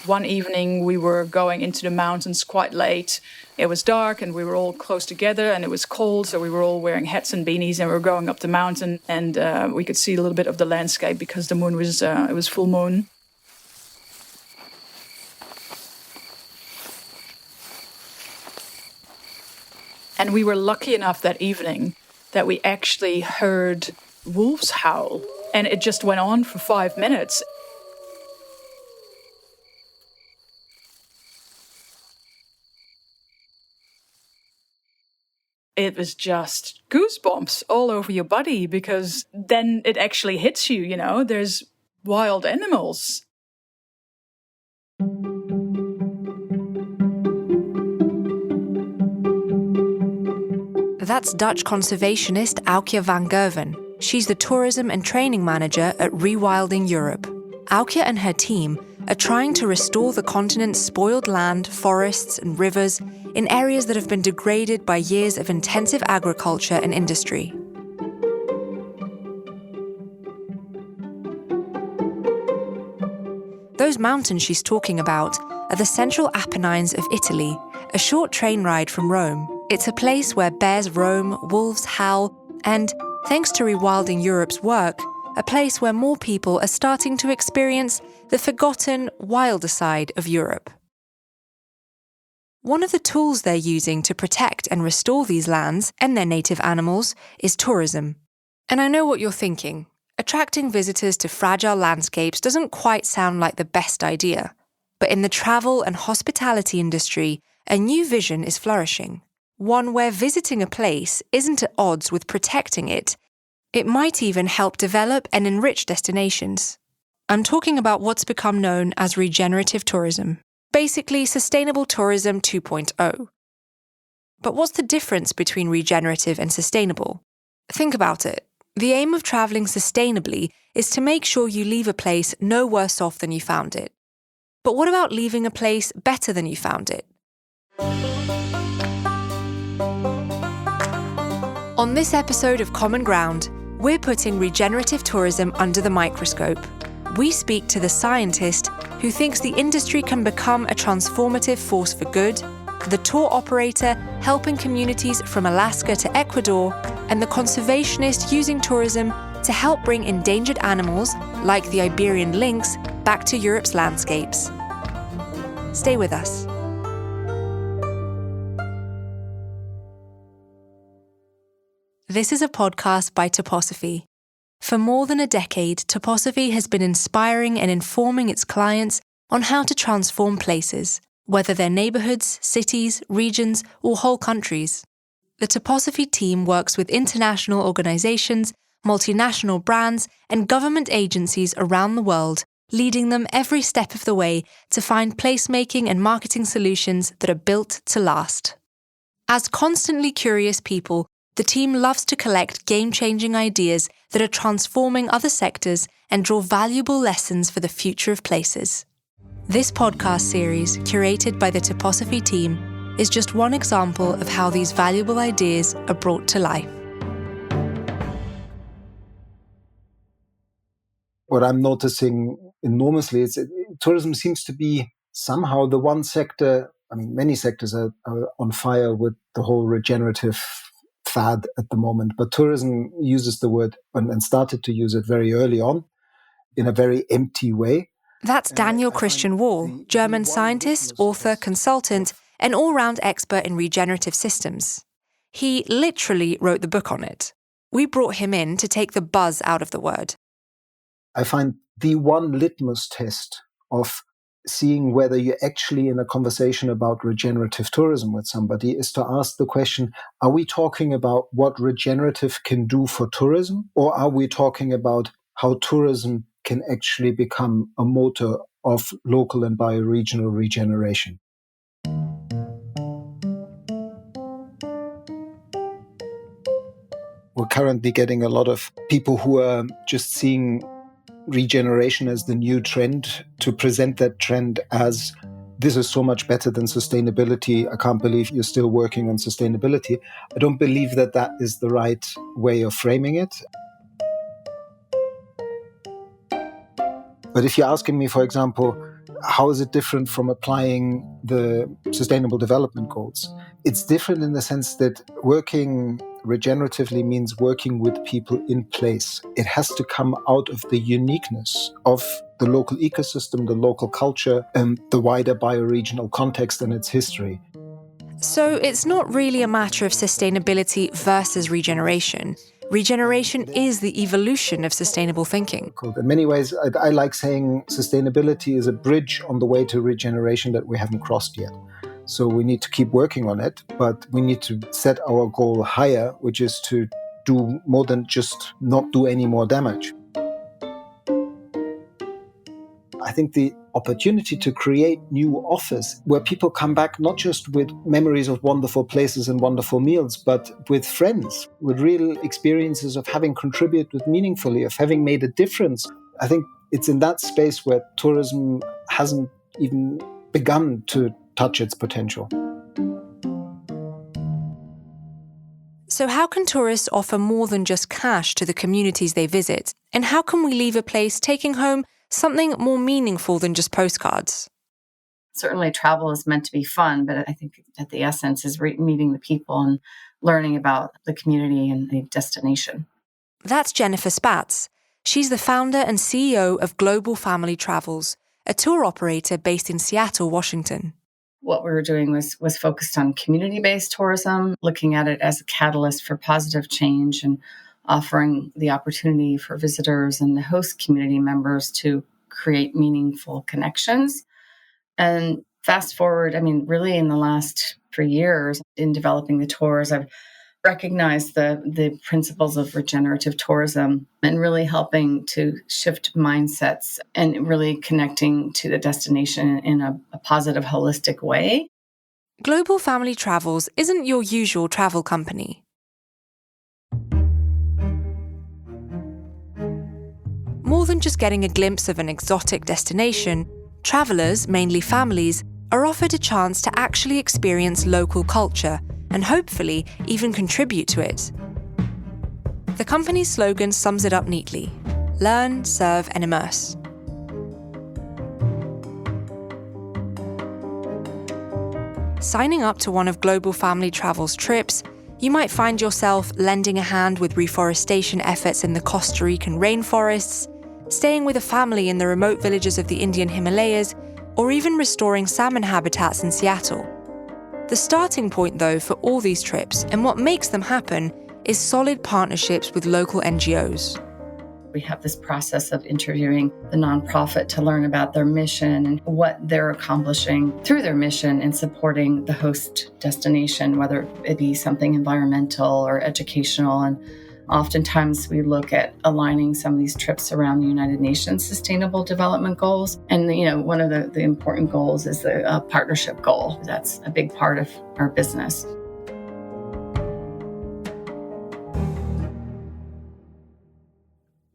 One evening we were going into the mountains quite late. It was dark and we were all close together and it was cold, so we were all wearing hats and beanies and we were going up the mountain, and we could see a little bit of the landscape because the moon was it was full moon. And we were lucky enough that evening that we actually heard wolves howl, and it just went on for 5 minutes. It was just goosebumps all over your body, because then it actually hits you, you know, there's wild animals. That's Dutch conservationist Aukje Van Gerven. She's the tourism and training manager at Rewilding Europe. Aukje and her team are trying to restore the continent's spoiled land, forests and rivers in areas that have been degraded by years of intensive agriculture and industry. Those mountains she's talking about are the central Apennines of Italy, a short train ride from Rome. It's a place where bears roam, wolves howl, and, thanks to Rewilding Europe's work, a place where more people are starting to experience the forgotten, wilder side of Europe. One of the tools they're using to protect and restore these lands and their native animals is tourism. And I know what you're thinking. Attracting visitors to fragile landscapes doesn't quite sound like the best idea. But in the travel and hospitality industry, a new vision is flourishing. One where visiting a place isn't at odds with protecting it. It might even help develop and enrich destinations. I'm talking about what's become known as regenerative tourism, basically sustainable tourism 2.0. But what's the difference between regenerative and sustainable? Think about it. The aim of travelling sustainably is to make sure you leave a place no worse off than you found it. But what about leaving a place better than you found it? On this episode of Common Ground, we're putting regenerative tourism under the microscope. We speak to the scientist who thinks the industry can become a transformative force for good, the tour operator helping communities from Alaska to Ecuador, and the conservationist using tourism to help bring endangered animals, like the Iberian lynx, back to Europe's landscapes. Stay with us. This is a podcast by Toposophy. For more than a decade, Toposophy has been inspiring and informing its clients on how to transform places, whether they're neighbourhoods, cities, regions, or whole countries. The Toposophy team works with international organisations, multinational brands, and government agencies around the world, leading them every step of the way to find placemaking and marketing solutions that are built to last. As constantly curious people, the team loves to collect game-changing ideas that are transforming other sectors and draw valuable lessons for the future of places. This podcast series, curated by the Toposophy team, is just one example of how these valuable ideas are brought to life. What I'm noticing enormously is that tourism seems to be somehow the one sector, many sectors are on fire with the whole regenerative fad at the moment, but tourism uses the word and started to use it very early on in a very empty way. That's Daniel Christian Wahl, German scientist, author, consultant, and all-round expert in regenerative systems. He literally wrote the book on it. We brought him in to take the buzz out of the word. I find the one litmus test of seeing whether you're actually in a conversation about regenerative tourism with somebody is to ask the question, are we talking about what regenerative can do for tourism, or are we talking about how tourism can actually become a motor of local and bioregional regeneration? We're currently getting a lot of people who are just seeing regeneration as the new trend, to present that trend as this is so much better than sustainability. I can't believe you're still working on sustainability. I don't believe that that is the right way of framing it. But if you're asking me, for example, how is it different from applying the Sustainable Development Goals? It's different in the sense that working regeneratively means working with people in place. It has to come out of the uniqueness of the local ecosystem, the local culture, and the wider bioregional context and its history. So it's not really a matter of sustainability versus regeneration. Regeneration is the evolution of sustainable thinking. In many ways, I like saying sustainability is a bridge on the way to regeneration that we haven't crossed yet. So we need to keep working on it, but we need to set our goal higher, which is to do more than just not do any more damage. I think the opportunity to create new offers where people come back not just with memories of wonderful places and wonderful meals, but with friends, with real experiences of having contributed meaningfully, of having made a difference. I think it's in that space where tourism hasn't even begun to touch its potential. So how can tourists offer more than just cash to the communities they visit? And how can we leave a place taking home something more meaningful than just postcards? Certainly travel is meant to be fun, but I think at the essence is meeting the people and learning about the community and the destination. That's Jennifer Spatz. She's the founder and CEO of Global Family Travels, a tour operator based in Seattle, Washington. What we were doing was focused on community-based tourism, looking at it as a catalyst for positive change and offering the opportunity for visitors and the host community members to create meaningful connections. And fast forward, really in the last 3 years in developing the tours, I've recognized the principles of regenerative tourism and really helping to shift mindsets and really connecting to the destination in a positive, holistic way. Global Family Travels isn't your usual travel company. More than just getting a glimpse of an exotic destination, travellers, mainly families, are offered a chance to actually experience local culture and hopefully even contribute to it. The company's slogan sums it up neatly: learn, serve, and immerse. Signing up to one of Global Family Travel's trips, you might find yourself lending a hand with reforestation efforts in the Costa Rican rainforests, staying with a family in the remote villages of the Indian Himalayas, or even restoring salmon habitats in Seattle. The starting point, though, for all these trips and what makes them happen is solid partnerships with local NGOs. We have this process of interviewing the nonprofit to learn about their mission and what they're accomplishing through their mission in supporting the host destination, whether it be something environmental or educational. And oftentimes we look at aligning some of these trips around the United Nations Sustainable Development Goals. And, one of the important goals is the partnership goal. That's a big part of our business.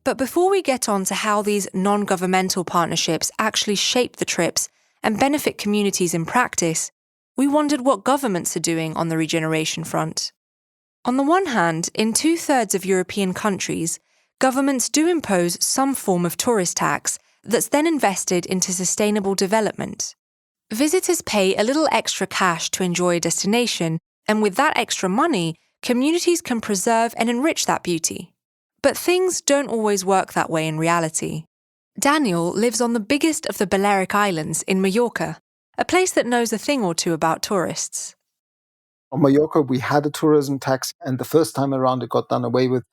But before we get on to how these non-governmental partnerships actually shape the trips and benefit communities in practice, we wondered what governments are doing on the regeneration front. On the one hand, in 2/3 of European countries, governments do impose some form of tourist tax that's then invested into sustainable development. Visitors pay a little extra cash to enjoy a destination, and with that extra money, communities can preserve and enrich that beauty. But things don't always work that way in reality. Daniel lives on the biggest of the Balearic Islands in Mallorca, a place that knows a thing or two about tourists. On Mallorca, we had a tourism tax, and the first time around it got done away with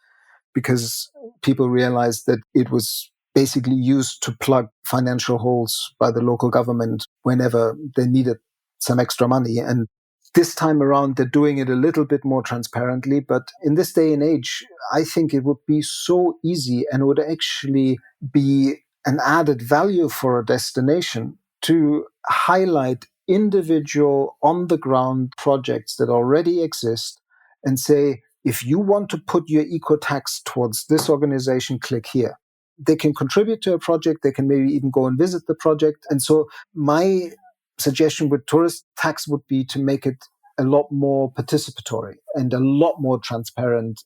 because people realized that it was basically used to plug financial holes by the local government whenever they needed some extra money. And this time around, they're doing it a little bit more transparently. But in this day and age, I think it would be so easy and would actually be an added value for a destination to highlight individual on-the-ground projects that already exist and say, if you want to put your eco-tax towards this organization, click here. They can contribute to a project. They can maybe even go and visit the project. And so my suggestion with tourist tax would be to make it a lot more participatory and a lot more transparent.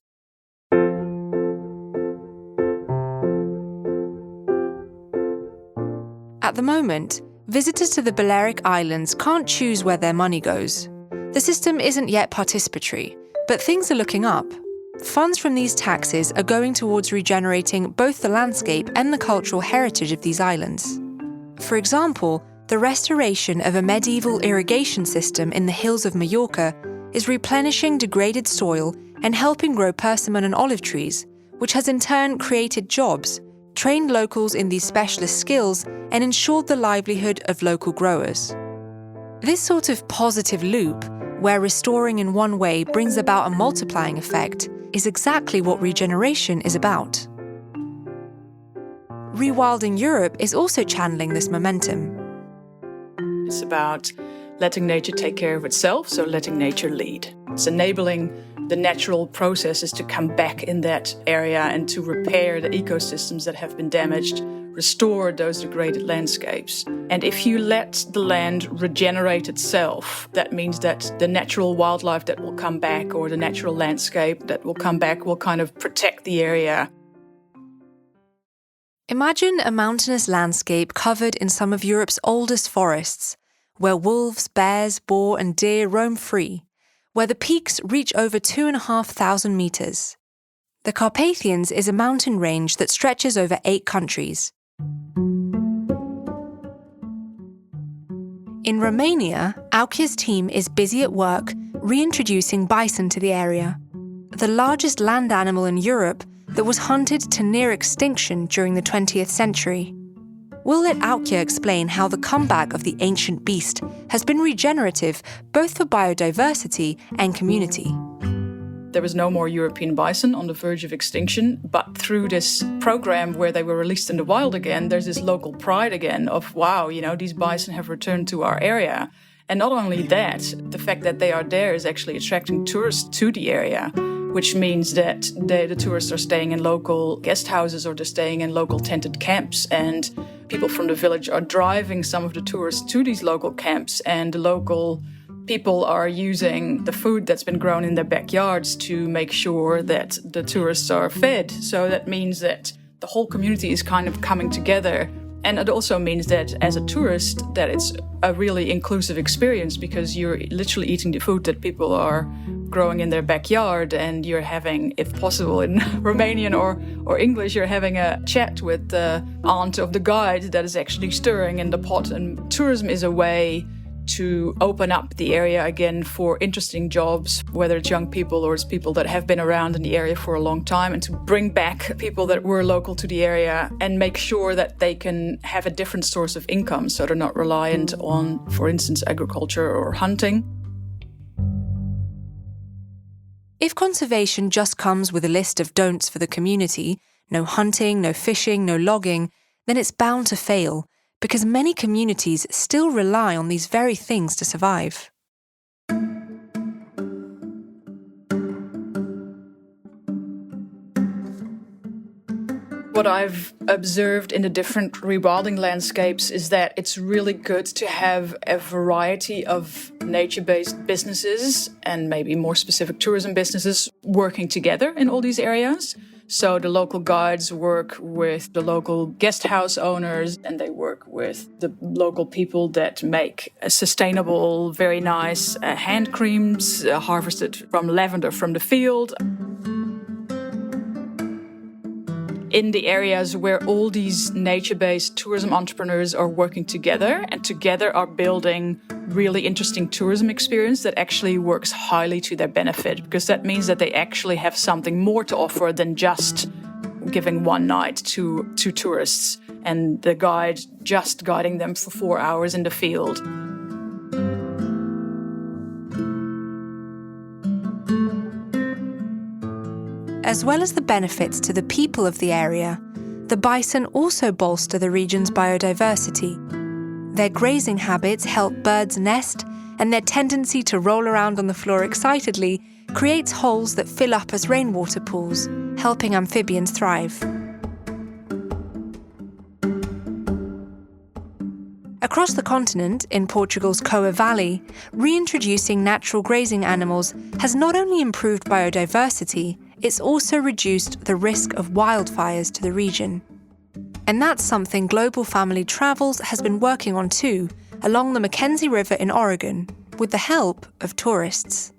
At the moment, Visitors to the Balearic Islands can't choose where their money goes. The system isn't yet participatory, but things are looking up. Funds from these taxes are going towards regenerating both the landscape and the cultural heritage of these islands. For example, the restoration of a medieval irrigation system in the hills of Mallorca is replenishing degraded soil and helping grow persimmon and olive trees, which has in turn created jobs, trained locals in these specialist skills, and ensured the livelihood of local growers. This sort of positive loop, where restoring in one way brings about a multiplying effect, is exactly what regeneration is about. Rewilding Europe is also channeling this momentum. It's about letting nature take care of itself, so letting nature lead. It's enabling the natural processes to come back in that area and to repair the ecosystems that have been damaged, restore those degraded landscapes. And if you let the land regenerate itself, that means that the natural wildlife that will come back or the natural landscape that will come back will kind of protect the area. Imagine a mountainous landscape covered in some of Europe's oldest forests, where wolves, bears, boar and deer roam free, where the peaks reach over 2,500 meters. The Carpathians is a mountain range that stretches over 8 countries. In Romania, Aukje's team is busy at work reintroducing bison to the area, the largest land animal in Europe that was hunted to near extinction during the 20th century. We'll let Aukje explain how the comeback of the ancient beast has been regenerative both for biodiversity and community. There was no more European bison on the verge of extinction, but through this program where they were released in the wild again, there's this local pride again of, wow, these bison have returned to our area. And not only that, the fact that they are there is actually attracting tourists to the area, which means that the tourists are staying in local guest houses or they're staying in local tented camps, and people from the village are driving some of the tourists to these local camps, and the local people are using the food that's been grown in their backyards to make sure that the tourists are fed. So that means that the whole community is kind of coming together. And it also means that as a tourist, that it's a really inclusive experience because you're literally eating the food that people are growing in their backyard, and you're having, if possible in Romanian or English, you're having a chat with the aunt of the guide that is actually stirring in the pot. And tourism is a way to open up the area again for interesting jobs, whether it's young people or it's people that have been around in the area for a long time, and to bring back people that were local to the area and make sure that they can have a different source of income so they're not reliant on, for instance, agriculture or hunting. If conservation just comes with a list of don'ts for the community, no hunting, no fishing, no logging, then it's bound to fail, because many communities still rely on these very things to survive. What I've observed in the different rewilding landscapes is that it's really good to have a variety of nature-based businesses and maybe more specific tourism businesses working together in all these areas. So the local guides work with the local guest house owners, and they work with the local people that make sustainable, very nice hand creams harvested from lavender from the field. In the areas where all these nature-based tourism entrepreneurs are working together and together are building really interesting tourism experience that actually works highly to their benefit, because that means that they actually have something more to offer than just giving one night to tourists and the guide just guiding them for 4 hours in the field. As well as the benefits to the people of the area, the bison also bolster the region's biodiversity. Their grazing habits help birds nest, and their tendency to roll around on the floor excitedly creates holes that fill up as rainwater pools, helping amphibians thrive. Across the continent, in Portugal's Coa Valley, reintroducing natural grazing animals has not only improved biodiversity, it's also reduced the risk of wildfires to the region. And that's something Global Family Travels has been working on too, along the Mackenzie River in Oregon, with the help of tourists.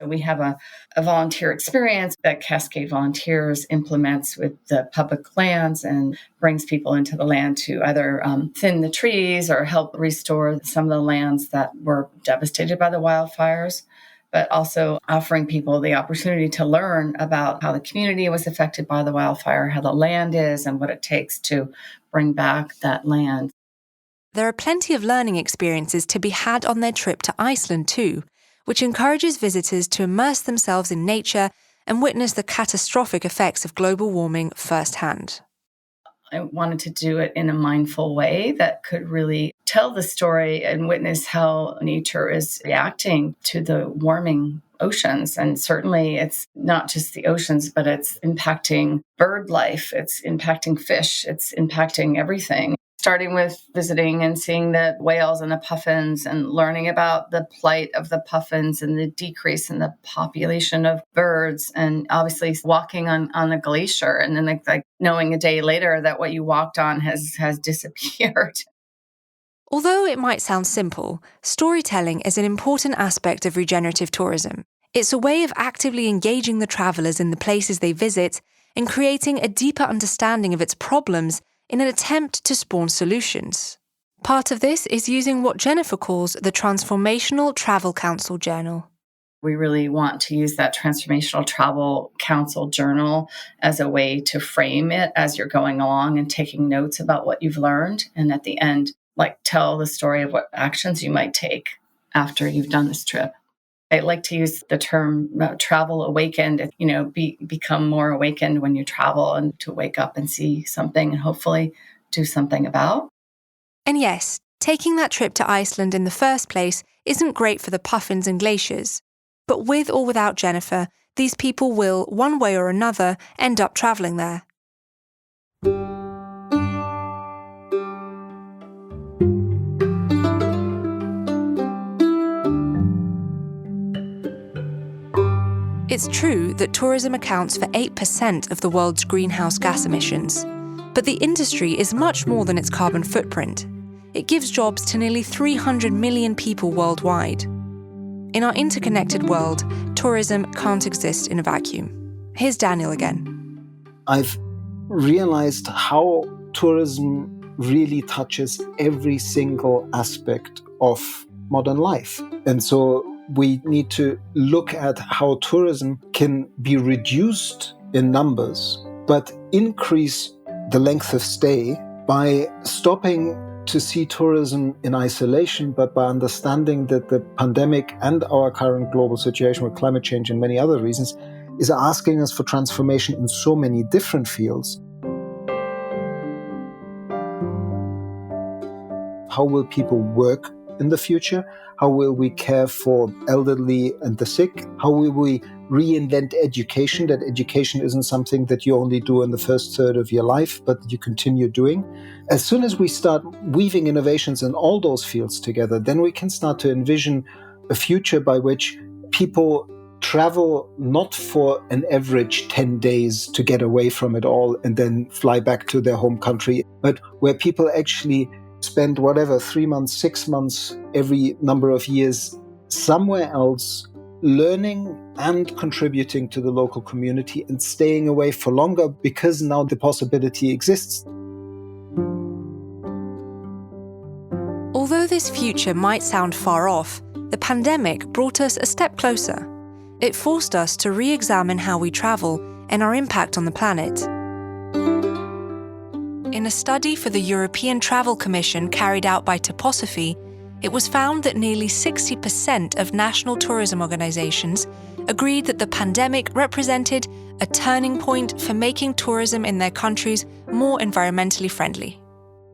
We have a volunteer experience that Cascade Volunteers implements with the public lands and brings people into the land to either thin the trees or help restore some of the lands that were devastated by the wildfires, but also offering people the opportunity to learn about how the community was affected by the wildfire, how the land is, and what it takes to bring back that land. There are plenty of learning experiences to be had on their trip to Iceland too, which encourages visitors to immerse themselves in nature and witness the catastrophic effects of global warming firsthand. I wanted to do it in a mindful way that could really tell the story and witness how nature is reacting to the warming oceans. And certainly it's not just the oceans, but it's impacting bird life, it's impacting fish, it's impacting everything. Starting with visiting and seeing the whales and the puffins and learning about the plight of the puffins and the decrease in the population of birds, and obviously walking on the glacier and then like knowing a day later that what you walked on has disappeared. Although it might sound simple, storytelling is an important aspect of regenerative tourism. It's a way of actively engaging the travellers in the places they visit and creating a deeper understanding of its problems in an attempt to spawn solutions. Part of this is using what Jennifer calls the Transformational Travel Council Journal. We really want to use that Transformational Travel Council Journal as a way to frame it as you're going along and taking notes about what you've learned. And at the end, tell the story of what actions you might take after you've done this trip. I like to use the term travel awakened, become more awakened when you travel and to wake up and see something and hopefully do something about. And yes, taking that trip to Iceland in the first place isn't great for the puffins and glaciers. But with or without Jennifer, these people will, one way or another, end up travelling there. It's true that tourism accounts for 8% of the world's greenhouse gas emissions. But the industry is much more than its carbon footprint. It gives jobs to nearly 300 million people worldwide. In our interconnected world, tourism can't exist in a vacuum. Here's Daniel again. I've realized how tourism really touches every single aspect of modern life. And so we need to look at how tourism can be reduced in numbers, but increase the length of stay by stopping to see tourism in isolation, but by understanding that the pandemic and our current global situation with climate change and many other reasons is asking us for transformation in so many different fields. How will people work in the future? How will we care for elderly and the sick? How will we reinvent education? That education isn't something that you only do in the first third of your life, but you continue doing. As soon as we start weaving innovations in all those fields together, then we can start to envision a future by which people travel not for an average 10 days to get away from it all and then fly back to their home country, but where people actually spend 3 months, 6 months, every number of years somewhere else, learning and contributing to the local community and staying away for longer because now the possibility exists. Although this future might sound far off, the pandemic brought us a step closer. It forced us to re-examine how we travel and our impact on the planet. In a study for the European Travel Commission carried out by Toposophy, it was found that nearly 60% of national tourism organisations agreed that the pandemic represented a turning point for making tourism in their countries more environmentally friendly.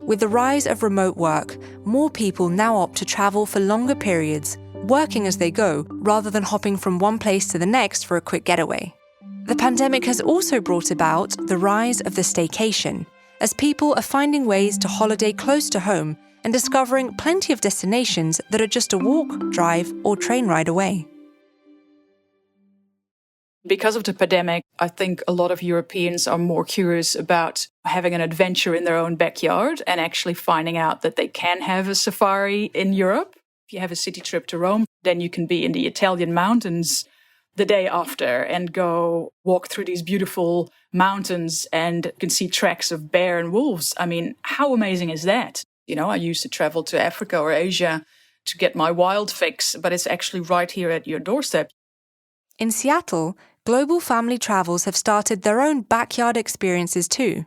With the rise of remote work, more people now opt to travel for longer periods, working as they go, rather than hopping from one place to the next for a quick getaway. The pandemic has also brought about the rise of the staycation, as people are finding ways to holiday close to home and discovering plenty of destinations that are just a walk, drive, or train ride away. Because of the pandemic, I think a lot of Europeans are more curious about having an adventure in their own backyard and actually finding out that they can have a safari in Europe. If you have a city trip to Rome, then you can be in the Italian mountains the day after and go walk through these beautiful mountains, and you can see tracks of bear and wolves. I mean, how amazing is that? I used to travel to Africa or Asia to get my wild fix, but it's actually right here at your doorstep. In Seattle, Global Family Travels have started their own backyard experiences too.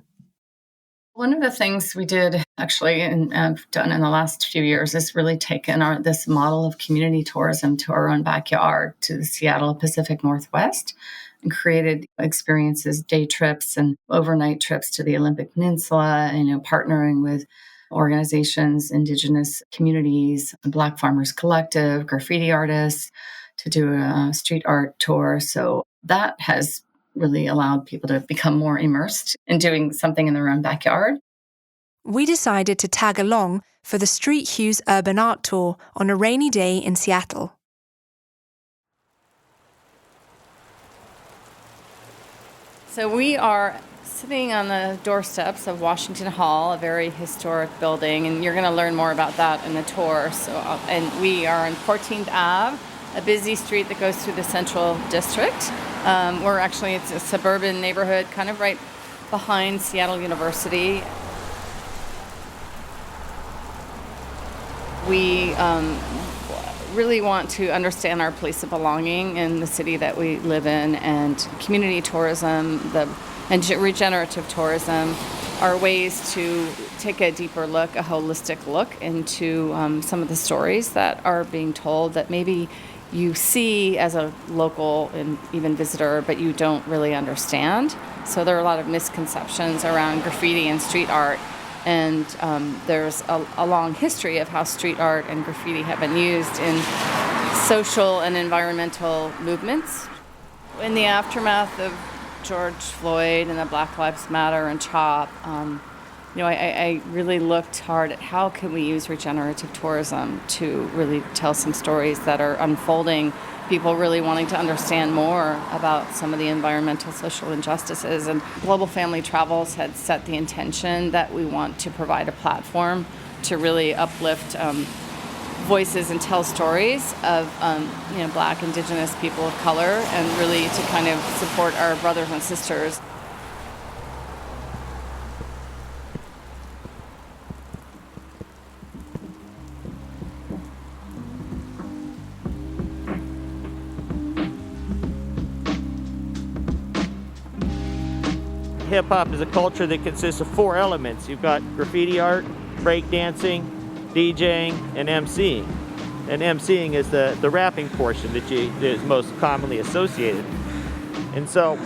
One of the things we did actually and have done in the last few years is really taken this model of community tourism to our own backyard, to the Seattle Pacific Northwest, and created experiences, day trips and overnight trips to the Olympic Peninsula, partnering with organizations, indigenous communities, Black Farmers Collective, graffiti artists, to do a street art tour. So that has really allowed people to become more immersed in doing something in their own backyard. We decided to tag along for the Street Hues Urban Art Tour on a rainy day in Seattle. So we are sitting on the doorsteps of Washington Hall, a very historic building, and you're going to learn more about that in the tour. And we are on 14th Ave, a busy street that goes through the Central District. It's a suburban neighborhood, kind of right behind Seattle University. We really want to understand our place of belonging in the city that we live in, and community tourism and regenerative tourism are ways to take a deeper look, a holistic look into some of the stories that are being told that maybe you see as a local and even visitor, but you don't really understand. So there are a lot of misconceptions around graffiti and street art. And there's a long history of how street art and graffiti have been used in social and environmental movements. In the aftermath of George Floyd and the Black Lives Matter and CHOP, I really looked hard at how can we use regenerative tourism to really tell some stories that are unfolding, people really wanting to understand more about some of the environmental social injustices. And Global Family Travels had set the intention that we want to provide a platform to really uplift voices and tell stories of Black, Indigenous people of color, and really to kind of support our brothers and sisters. Hip-hop is a culture that consists of 4 elements. You've got graffiti art, breakdancing, DJing, and MCing. And MCing is the rapping portion that is most commonly associated. And so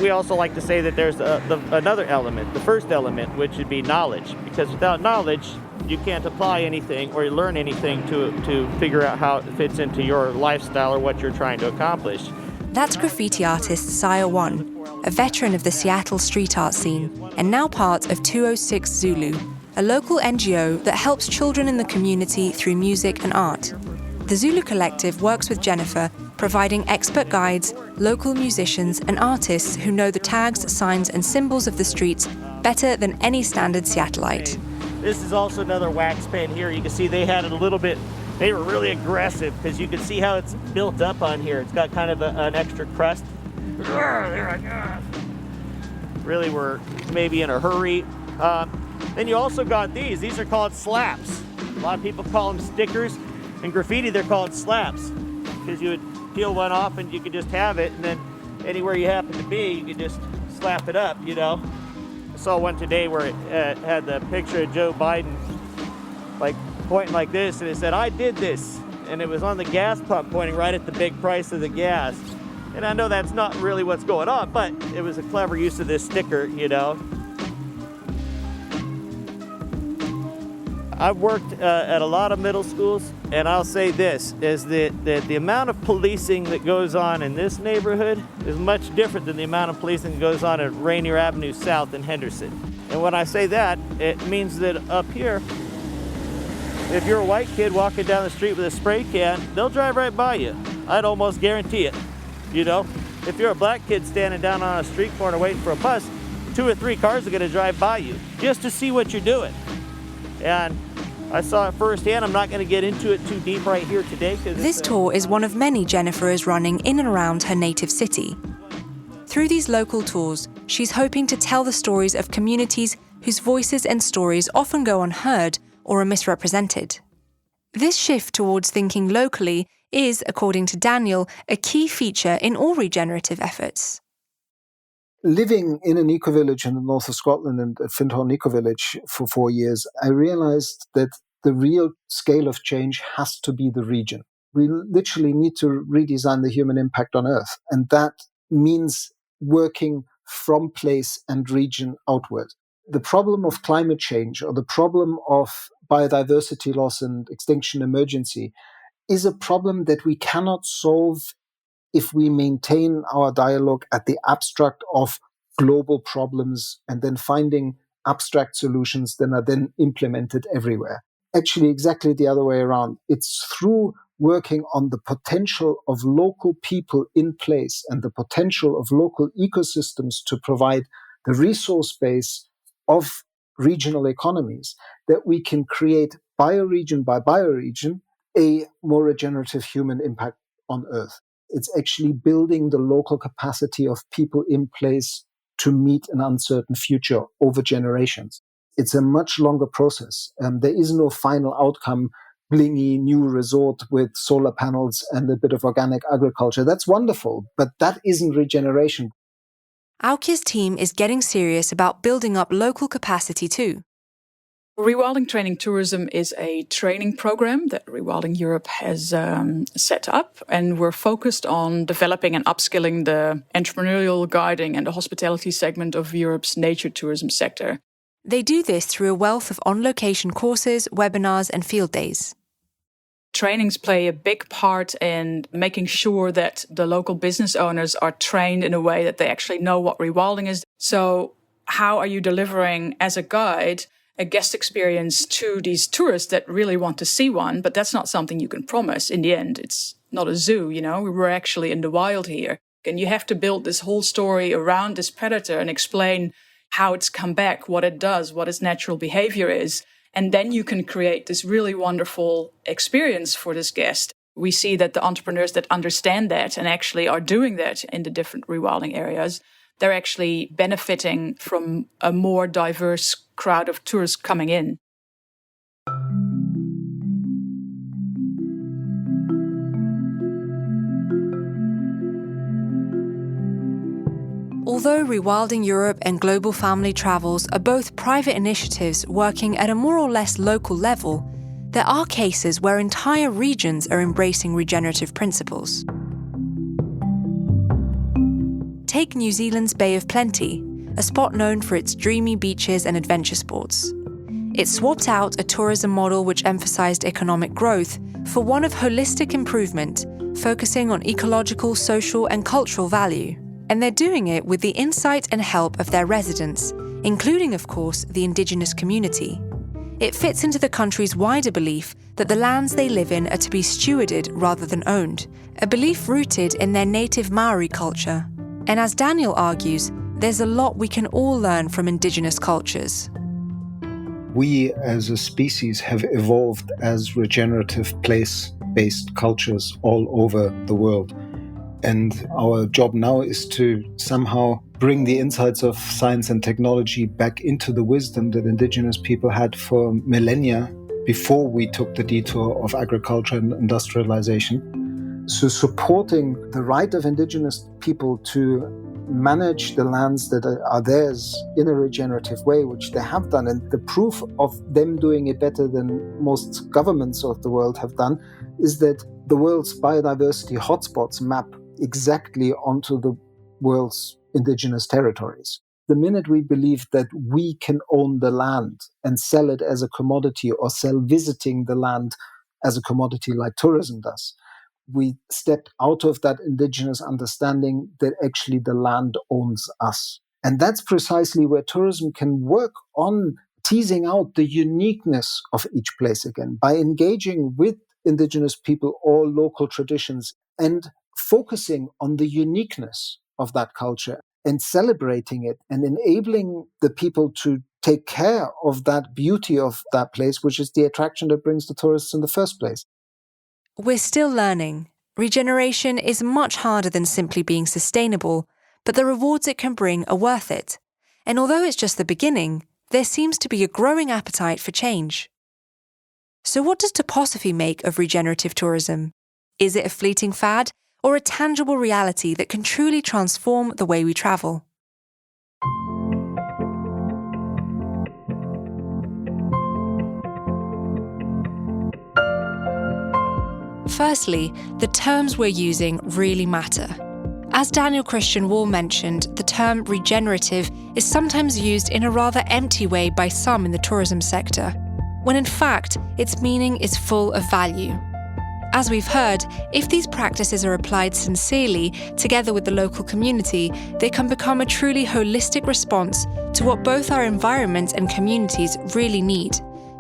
we also like to say that there's another element, the first element, which would be knowledge. Because without knowledge, you can't apply anything or learn anything to figure out how it fits into your lifestyle or what you're trying to accomplish. That's graffiti artist Sire One, a veteran of the Seattle street art scene and now part of 206 Zulu, a local NGO that helps children in the community through music and art. The Zulu Collective works with Jennifer, providing expert guides, local musicians and artists who know the tags, signs and symbols of the streets better than any standard Seattleite. This is also another wax pen here. You can see they had it a little bit, they were really aggressive because you can see how it's built up on here. It's got kind of an extra crust. Really were maybe in a hurry. Then you also got these. These are called slaps. A lot of people call them stickers. In graffiti, they're called slaps because you would peel one off and you could just have it, and then anywhere you happen to be, you could just slap it up, I saw one today where it had the picture of Joe Biden like pointing like this, and it said, "I did this." And it was on the gas pump pointing right at the big price of the gas. And I know that's not really what's going on, but it was a clever use of this sticker, I've worked at a lot of middle schools, and I'll say this, is that the amount of policing that goes on in this neighborhood is much different than the amount of policing that goes on at Rainier Avenue South in Henderson. And when I say that, it means that up here, if you're a white kid walking down the street with a spray can, they'll drive right by you. I'd almost guarantee it. If you're a black kid standing down on a street corner waiting for a bus, 2 or 3 cars are going to drive by you just to see what you're doing. And I saw it firsthand. I'm not going to get into it too deep right here today. This tour is one of many Jennifer is running in and around her native city. Through these local tours, she's hoping to tell the stories of communities whose voices and stories often go unheard or are misrepresented. This shift towards thinking locally is, according to Daniel, a key feature in all regenerative efforts. Living in an eco-village in the north of Scotland and at Findhorn Eco-Village for 4 years, I realized that the real scale of change has to be the region. We literally need to redesign the human impact on Earth, and that means working from place and region outward. The problem of climate change or the problem of biodiversity loss and extinction emergency is a problem that we cannot solve if we maintain our dialogue at the abstract of global problems and then finding abstract solutions that are then implemented everywhere. Actually, exactly the other way around. It's through working on the potential of local people in place and the potential of local ecosystems to provide the resource base of regional economies that we can create bioregion by bioregion a more regenerative human impact on Earth. It's actually building the local capacity of people in place to meet an uncertain future over generations. It's a much longer process. There is no final outcome, blingy new resort with solar panels and a bit of organic agriculture. That's wonderful, but that isn't regeneration. Aukje's team is getting serious about building up local capacity too. Rewilding Training Tourism is a training program that Rewilding Europe has set up, and we're focused on developing and upskilling the entrepreneurial guiding and the hospitality segment of Europe's nature tourism sector. They do this through a wealth of on-location courses, webinars and field days. Trainings play a big part in making sure that the local business owners are trained in a way that they actually know what rewilding is. So how are you delivering as a guide a guest experience to these tourists that really want to see one, but that's not something you can promise. In the end, it's not a zoo, we're actually in the wild here. And you have to build this whole story around this predator and explain how it's come back, what it does, what its natural behavior is. And then you can create this really wonderful experience for this guest. We see that the entrepreneurs that understand that and actually are doing that in the different rewilding areas, they're actually benefiting from a more diverse crowd of tourists coming in. Although Rewilding Europe and Global Family Travels are both private initiatives working at a more or less local level, there are cases where entire regions are embracing regenerative principles. Take New Zealand's Bay of Plenty, a spot known for its dreamy beaches and adventure sports. It swapped out a tourism model which emphasized economic growth for one of holistic improvement, focusing on ecological, social, and cultural value. And they're doing it with the insight and help of their residents, including, of course, the indigenous community. It fits into the country's wider belief that the lands they live in are to be stewarded rather than owned, a belief rooted in their native Maori culture. And as Daniel argues, there's a lot we can all learn from indigenous cultures. We as a species have evolved as regenerative place-based cultures all over the world. And our job now is to somehow bring the insights of science and technology back into the wisdom that indigenous people had for millennia before we took the detour of agriculture and industrialization. So supporting the right of indigenous people to manage the lands that are theirs in a regenerative way, which they have done. And the proof of them doing it better than most governments of the world have done is that the world's biodiversity hotspots map exactly onto the world's indigenous territories. The minute we believe that we can own the land and sell it as a commodity or sell visiting the land as a commodity like tourism does, we step out of that indigenous understanding that actually the land owns us. And that's precisely where tourism can work on teasing out the uniqueness of each place again by engaging with indigenous people or local traditions and focusing on the uniqueness of that culture and celebrating it and enabling the people to take care of that beauty of that place, which is the attraction that brings the tourists in the first place. We're still learning. Regeneration is much harder than simply being sustainable, but the rewards it can bring are worth it. And although it's just the beginning, there seems to be a growing appetite for change. So what does Toposophy make of regenerative tourism? Is it a fleeting fad or a tangible reality that can truly transform the way we travel? Firstly, the terms we're using really matter. As Christian Wahl mentioned, the term regenerative is sometimes used in a rather empty way by some in the tourism sector, when in fact its meaning is full of value. As we've heard, if these practices are applied sincerely, together with the local community, they can become a truly holistic response to what both our environment and communities really need.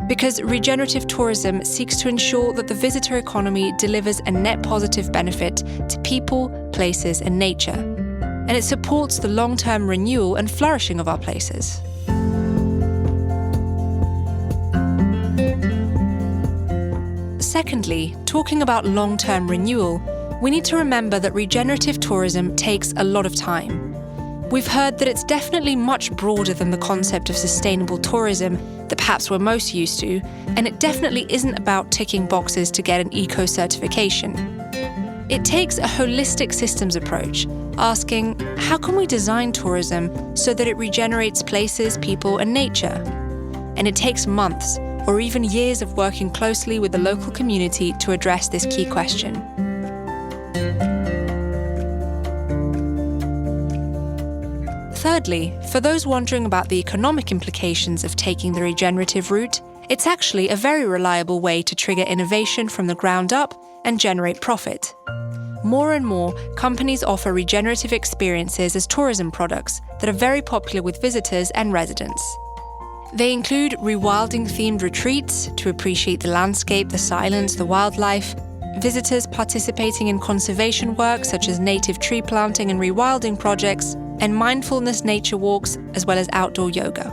Because regenerative tourism seeks to ensure that the visitor economy delivers a net positive benefit to people, places, and nature. And it supports the long-term renewal and flourishing of our places. Secondly, talking about long-term renewal, we need to remember that regenerative tourism takes a lot of time. We've heard that it's definitely much broader than the concept of sustainable tourism that perhaps we're most used to, and it definitely isn't about ticking boxes to get an eco-certification. It takes a holistic systems approach, asking, how can we design tourism so that it regenerates places, people, and nature? And it takes months, or even years of working closely with the local community to address this key question. Thirdly, for those wondering about the economic implications of taking the regenerative route, it's actually a very reliable way to trigger innovation from the ground up and generate profit. More and more, companies offer regenerative experiences as tourism products that are very popular with visitors and residents. They include rewilding-themed retreats to appreciate the landscape, the silence, the wildlife, visitors participating in conservation work such as native tree planting and rewilding projects, and mindfulness nature walks, as well as outdoor yoga.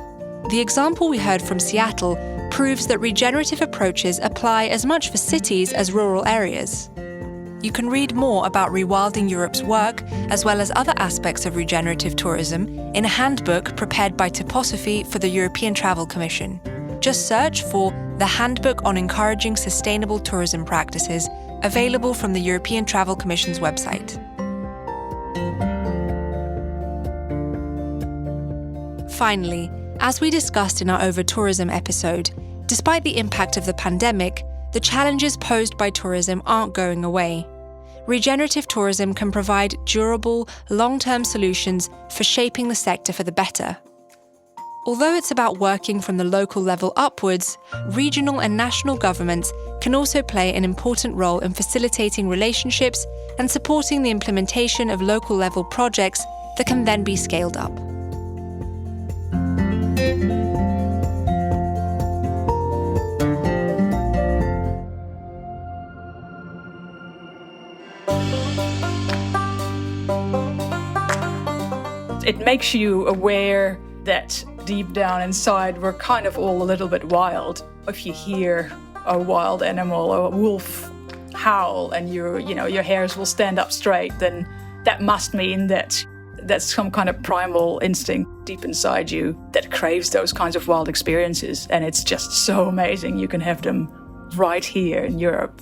The example we heard from Seattle proves that regenerative approaches apply as much for cities as rural areas. You can read more about Rewilding Europe's work, as well as other aspects of regenerative tourism, in a handbook prepared by Toposophy for the European Travel Commission. Just search for the Handbook on Encouraging Sustainable Tourism Practices, available from the European Travel Commission's website. Finally, as we discussed in our over-tourism episode, despite the impact of the pandemic, the challenges posed by tourism aren't going away. Regenerative tourism can provide durable, long-term solutions for shaping the sector for the better. Although it's about working from the local level upwards, regional and national governments can also play an important role in facilitating relationships and supporting the implementation of local-level projects that can then be scaled up. It makes you aware that deep down inside we're kind of all a little bit wild. If you hear a wild animal or a wolf howl and your hairs will stand up straight, then that must mean that that's some kind of primal instinct deep inside you that craves those kinds of wild experiences. And it's just so amazing you can have them right here in Europe.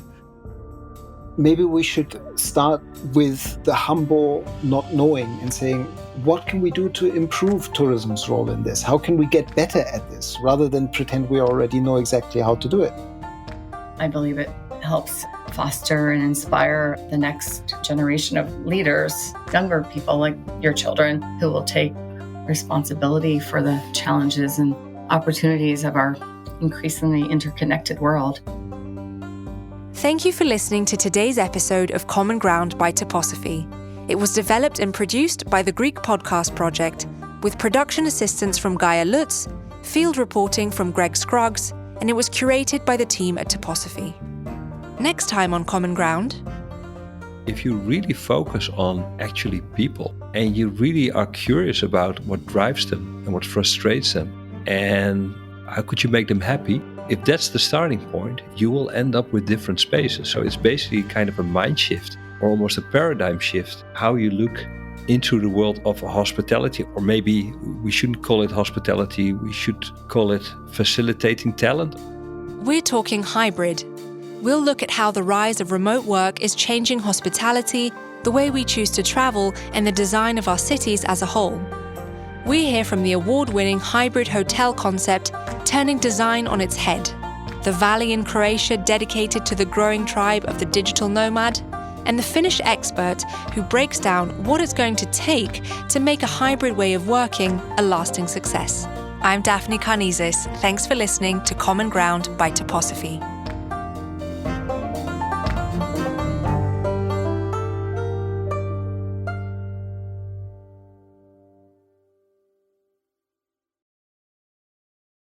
Maybe we should start with the humble not knowing and saying, what can we do to improve tourism's role in this? How can we get better at this rather than pretend we already know exactly how to do it? I believe it helps foster and inspire the next generation of leaders, younger people like your children, who will take responsibility for the challenges and opportunities of our increasingly interconnected world. Thank you for listening to today's episode of Common Ground by Toposophy. It was developed and produced by the Greek Podcast Project, with production assistance from Gaia Lutz, field reporting from Greg Scruggs, and it was curated by the team at Toposophy. Next time on Common Ground... if you really focus on actually people and you really are curious about what drives them and what frustrates them and how could you make them happy, if that's the starting point, you will end up with different spaces. So it's basically kind of a mind shift or almost a paradigm shift, how you look into the world of hospitality, or maybe we shouldn't call it hospitality, we should call it facilitating talent. We're talking hybrid. We'll look at how the rise of remote work is changing hospitality, the way we choose to travel, and the design of our cities as a whole. We hear from the award-winning hybrid hotel concept turning design on its head, the valley in Croatia dedicated to the growing tribe of the digital nomad, and the Finnish expert who breaks down what it's going to take to make a hybrid way of working a lasting success. I'm Daphne Karnizis. Thanks for listening to Common Ground by Toposophy.